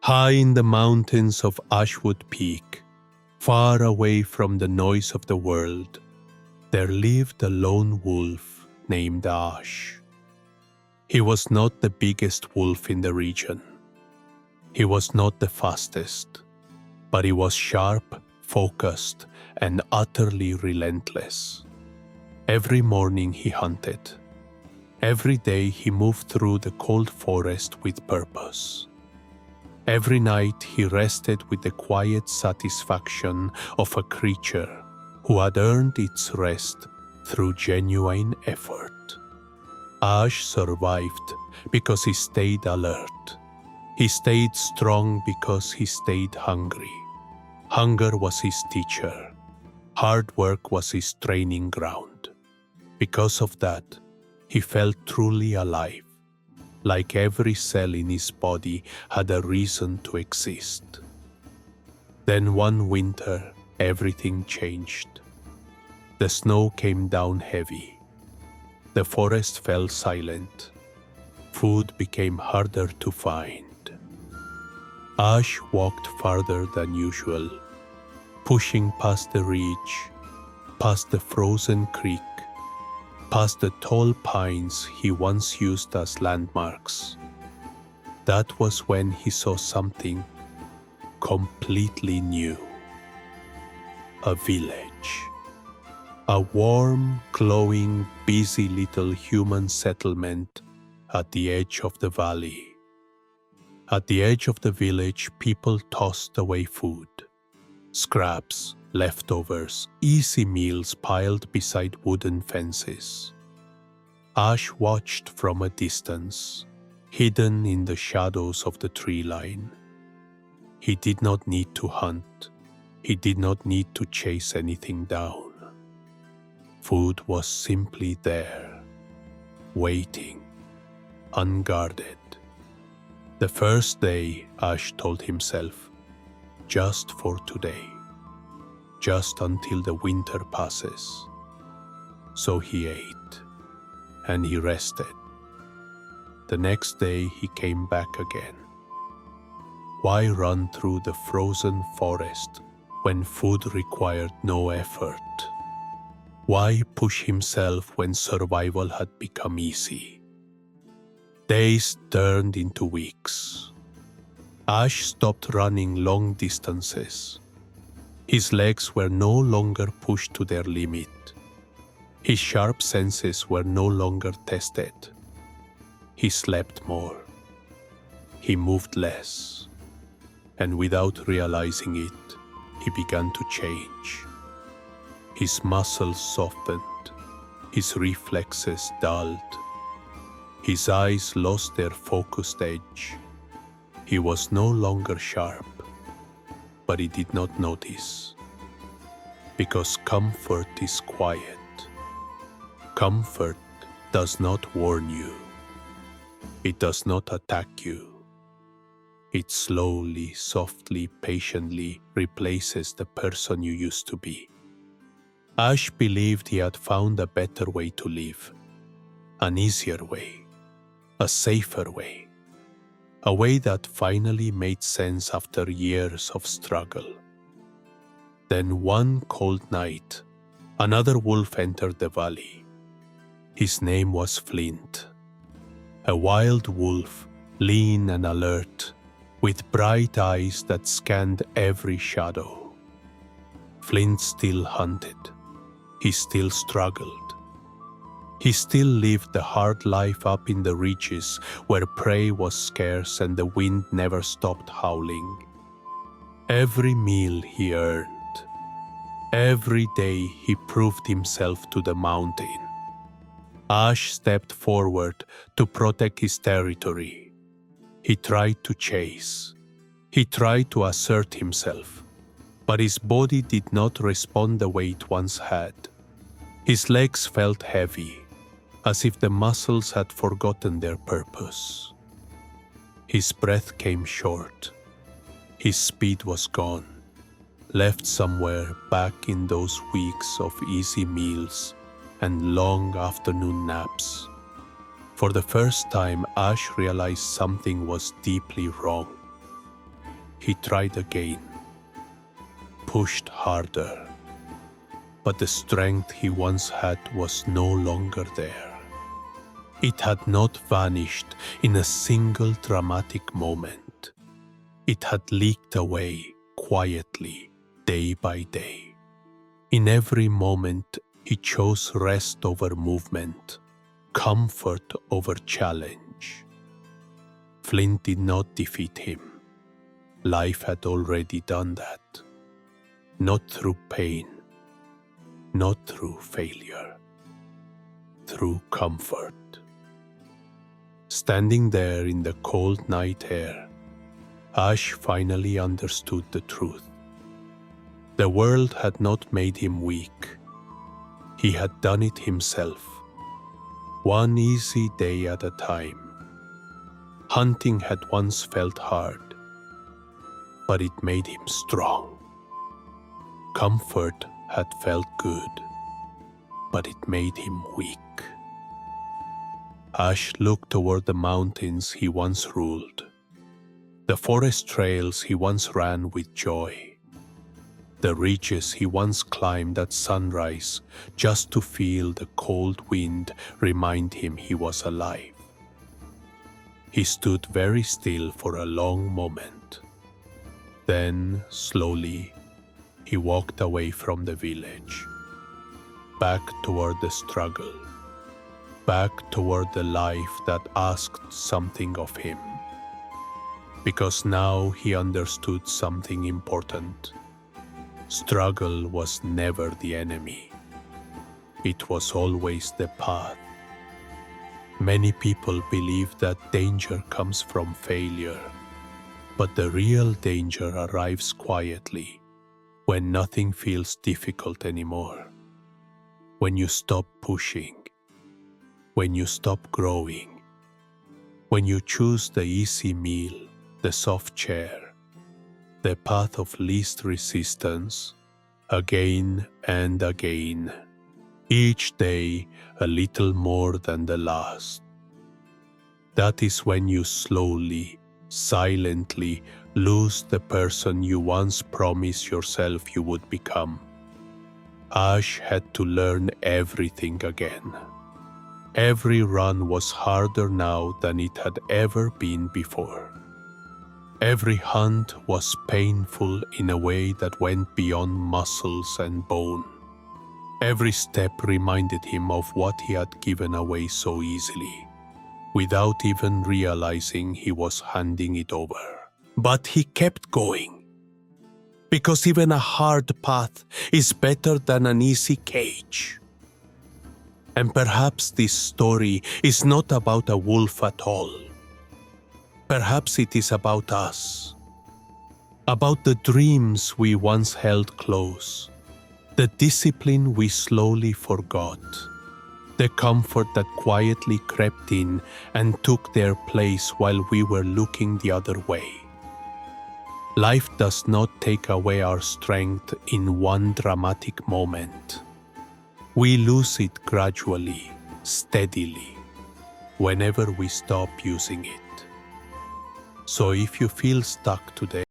High in the mountains of Ashwood Peak, far away from the noise of the world, there lived a lone wolf named Ash. He was not the biggest wolf in the region. He was not the fastest, but he was sharp, focused, and utterly relentless. Every morning he hunted. Every day he moved through the cold forest with purpose. Every night he rested with the quiet satisfaction of a creature who had earned its rest through genuine effort. Ash survived because he stayed alert. He stayed strong because he stayed hungry. Hunger was his teacher. Hard work was his training ground. Because of that, he felt truly alive, like every cell in his body had a reason to exist. Then one winter, everything changed. The snow came down heavy. The forest fell silent. Food became harder to find. Ash walked farther than usual, pushing past the ridge, past the frozen creek, past the tall pines he once used as landmarks. That was when he saw something completely new. A village. A warm, glowing, busy little human settlement at the edge of the valley. At the edge of the village, people tossed away food. Scraps, leftovers, easy meals piled beside wooden fences. Ash watched from a distance, hidden in the shadows of the tree line. He did not need to hunt. He did not need to chase anything down. Food was simply there, waiting, unguarded. The first day, Ash told himself, just for today. Just until the winter passes. So he ate, and he rested. The next day he came back again. Why run through the frozen forest when food required no effort? Why push himself when survival had become easy? Days turned into weeks. Ash stopped running long distances. His legs were no longer pushed to their limit. His sharp senses were no longer tested. He slept more. He moved less. And without realizing it, he began to change. His muscles softened. His reflexes dulled. His eyes lost their focused edge. He was no longer sharp. But he did not notice. Because comfort is quiet. Comfort does not warn you. It does not attack you. It slowly, softly, patiently replaces the person you used to be. Ash believed he had found a better way to live. An easier way. A safer way. A way that finally made sense after years of struggle. Then one cold night, another wolf entered the valley. His name was Flint. A wild wolf, lean and alert, with bright eyes that scanned every shadow. Flint still hunted. He still struggled. He still lived the hard life up in the ridges where prey was scarce and the wind never stopped howling. Every meal he earned. Every day he proved himself to the mountain. Ash stepped forward to protect his territory. He tried to chase. He tried to assert himself. But his body did not respond the way it once had. His legs felt heavy, as if the muscles had forgotten their purpose. His breath came short. His speed was gone, left somewhere back in those weeks of easy meals and long afternoon naps. For the first time, Ash realized something was deeply wrong. He tried again, pushed harder, but the strength he once had was no longer there. It had not vanished in a single dramatic moment. It had leaked away quietly, day by day. In every moment, he chose rest over movement, comfort over challenge. Flint did not defeat him. Life had already done that. Not through pain, not through failure, through comfort. Standing there in the cold night air, Ash finally understood the truth. The world had not made him weak. He had done it himself, one easy day at a time. Hunting had once felt hard, but it made him strong. Comfort had felt good, but it made him weak. Ash looked toward the mountains he once ruled, the forest trails he once ran with joy, the ridges he once climbed at sunrise just to feel the cold wind remind him he was alive. He stood very still for a long moment. Then, slowly, he walked away from the village, back toward the struggle, back toward the life that asked something of him. Because now he understood something important. Struggle was never the enemy. It was always the path. Many people believe that danger comes from failure, but the real danger arrives quietly, when nothing feels difficult anymore, when you stop pushing, when you stop growing, when you choose the easy meal, the soft chair, the path of least resistance, again and again, each day a little more than the last. That is when you slowly, silently lose the person you once promised yourself you would become. Ash had to learn everything again. Every run was harder now than it had ever been before. Every hunt was painful in a way that went beyond muscles and bone. Every step reminded him of what he had given away so easily, without even realizing he was handing it over. But he kept going, because even a hard path is better than an easy cage. And perhaps this story is not about a wolf at all. Perhaps it is about us, about the dreams we once held close, the discipline we slowly forgot, the comfort that quietly crept in and took their place while we were looking the other way. Life does not take away our strength in one dramatic moment. We lose it gradually, steadily, whenever we stop using it. So if you feel stuck today,